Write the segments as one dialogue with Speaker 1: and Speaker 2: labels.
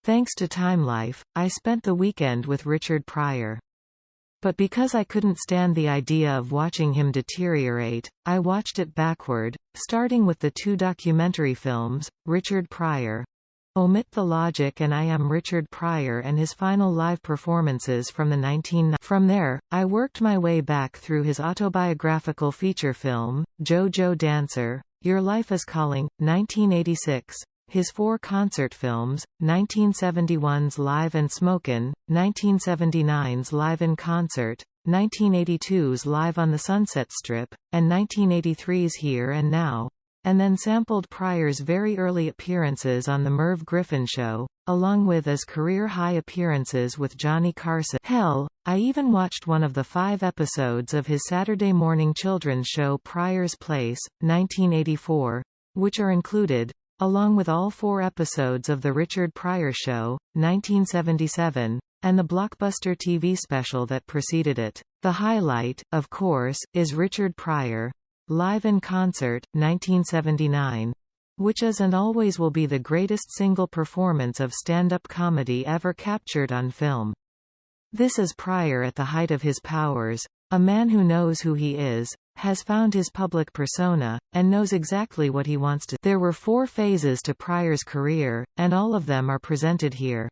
Speaker 1: Thanks to Time Life, I spent the weekend with Richard Pryor. But because I couldn't stand the idea of watching him deteriorate, I watched it backward, starting with the 2 documentary films, Richard Pryor. Omit the Logic and I Am Richard Pryor and his final live performances from the 1990s. From there, I worked my way back through his autobiographical feature film, JoJo Dancer, Your Life is Calling, 1986, his 4 concert films, 1971's Live and Smokin', 1979's Live in Concert, 1982's Live on the Sunset Strip, and 1983's Here and Now, and then sampled Pryor's very early appearances on The Merv Griffin Show, along with his career-high appearances with Johnny Carson. Hell, I even watched one of the 5 episodes of his Saturday morning children's show Pryor's Place, 1984, which are included, along with all 4 episodes of The Richard Pryor Show, 1977, and the blockbuster TV special that preceded it. The highlight, of course, is Richard Pryor, Live in Concert, 1979, which is and always will be the greatest single performance of stand-up comedy ever captured on film. This is Pryor at the height of his powers, a man who knows who he is, has found his public persona, and knows exactly what he wants to. There were 4 phases to Pryor's career, and all of them are presented here.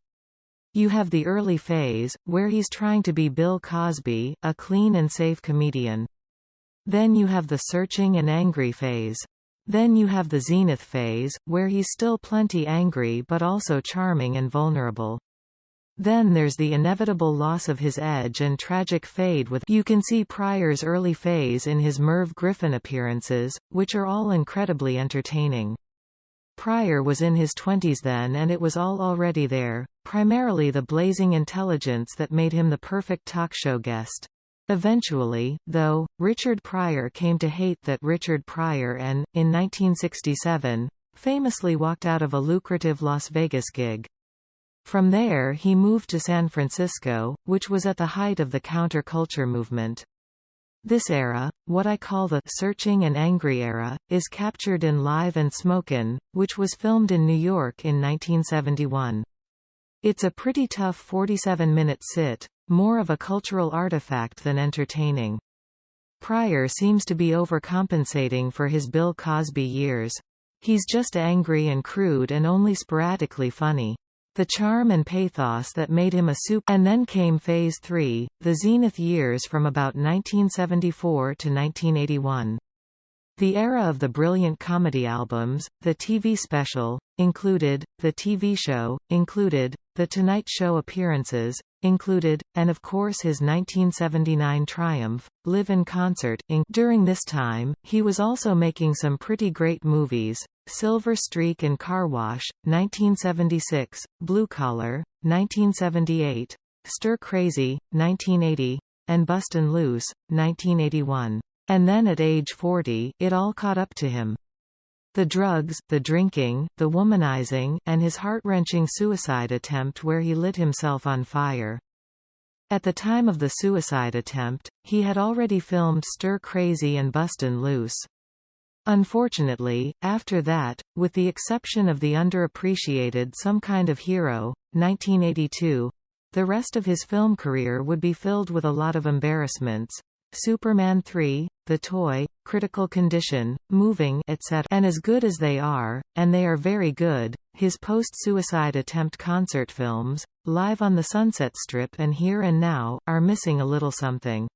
Speaker 1: You have the early phase, where he's trying to be Bill Cosby, a clean and safe comedian. Then you have the searching and angry phase. Then you have the zenith phase, where he's still plenty angry but also charming and vulnerable. Then there's the inevitable loss of his edge and tragic fade with. You can see Pryor's early phase in his Merv Griffin appearances, which are all incredibly entertaining. Pryor was in his 20s then and it was all already there, primarily the blazing intelligence that made him the perfect talk show guest. Eventually, though, Richard Pryor came to hate that Richard Pryor and, in 1967, famously walked out of a lucrative Las Vegas gig. From there he moved to San Francisco, which was at the height of the counterculture movement. This era, what I call the searching and angry era, is captured in Live and Smokin', which was filmed in New York in 1971. It's a pretty tough 47-minute sit, more of a cultural artifact than entertaining. Pryor seems to be overcompensating for his Bill Cosby years. He's just angry and crude and only sporadically funny. The charm and pathos that made him a super. And then came Phase 3, the zenith years from about 1974 to 1981. The era of the brilliant comedy albums, the TV special, included, the TV show, included, The Tonight Show appearances, included, and of course his 1979 triumph, Live in Concert. During this time, he was also making some pretty great movies, Silver Streak and Car Wash, 1976, Blue Collar, 1978, Stir Crazy, 1980, and Bustin' Loose, 1981. And then at age 40, it all caught up to him. The drugs, the drinking, the womanizing, and his heart-wrenching suicide attempt where he lit himself on fire. At the time of the suicide attempt, he had already filmed Stir Crazy and Bustin' Loose. Unfortunately, after that, with the exception of the underappreciated Some Kind of Hero, 1982, the rest of his film career would be filled with a lot of embarrassments. Superman 3, The Toy, Critical Condition, Moving, etc. And as good as they are, and they are very good, his post-suicide attempt concert films, Live on the Sunset Strip and Here and Now, are missing a little something.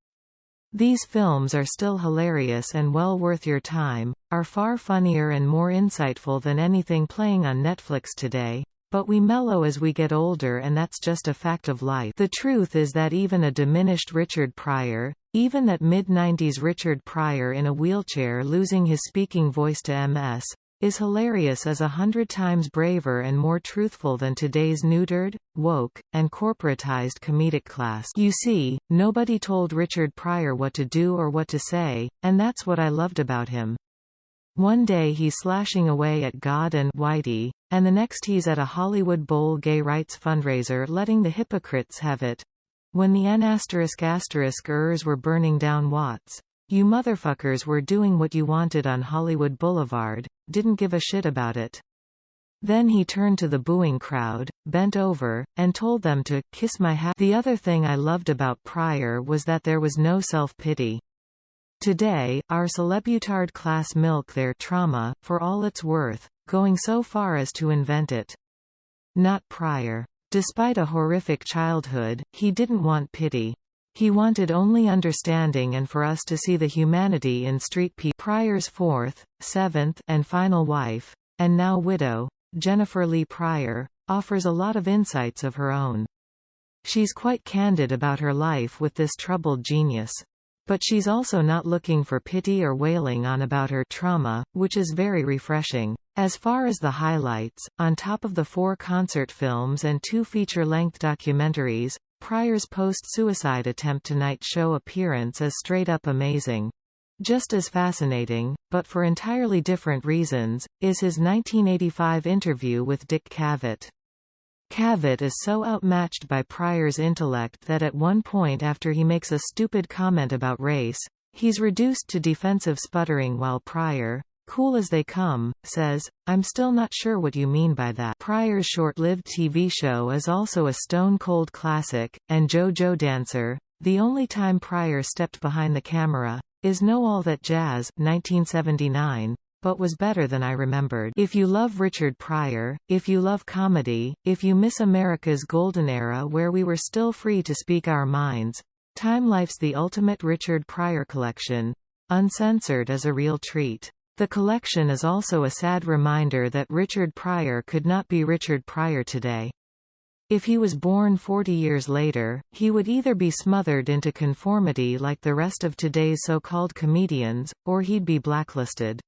Speaker 1: These films are still hilarious and well worth your time, are far funnier and more insightful than anything playing on Netflix today. But we mellow as we get older and that's just a fact of life. The truth is that even a diminished Richard Pryor, even that mid-90s Richard Pryor in a wheelchair losing his speaking voice to MS, is hilarious as 100 times braver and more truthful than today's neutered, woke, and corporatized comedic class. You see, nobody told Richard Pryor what to do or what to say, and that's what I loved about him. One day he's slashing away at God and Whitey, and the next he's at a Hollywood Bowl gay rights fundraiser letting the hypocrites have it. When the N***ers were burning down Watts, you motherfuckers were doing what you wanted on Hollywood Boulevard, didn't give a shit about it. Then he turned to the booing crowd, bent over, and told them to kiss my hat. The other thing I loved about Pryor was that there was no self-pity. Today, our celebutard class milk their trauma, for all it's worth, going so far as to invent it. Not Pryor. Despite a horrific childhood, he didn't want pity. He wanted only understanding and for us to see the humanity in street people. Pryor's fourth, seventh, and final wife, and now widow, Jennifer Lee Pryor, offers a lot of insights of her own. She's quite candid about her life with this troubled genius. But she's also not looking for pity or wailing on about her trauma, which is very refreshing. As far as the highlights, on top of the 4 concert films and 2 feature-length documentaries, Pryor's post-suicide attempt Tonight Show appearance is straight-up amazing. Just as fascinating, but for entirely different reasons, is his 1985 interview with Dick Cavett. Cavett is so outmatched by Pryor's intellect that at one point after he makes a stupid comment about race, he's reduced to defensive sputtering while Pryor, cool as they come, says, "I'm still not sure what you mean by that." Pryor's short-lived TV show is also a stone-cold classic, and JoJo Dancer, the only time Pryor stepped behind the camera, is No All That Jazz 1979, but was better than I remembered. If you love Richard Pryor, if you love comedy, if you miss America's golden era where we were still free to speak our minds, Time Life's The Ultimate Richard Pryor Collection, Uncensored is a real treat. The collection is also a sad reminder that Richard Pryor could not be Richard Pryor today. If he was born 40 years later, he would either be smothered into conformity like the rest of today's so-called comedians, or he'd be blacklisted.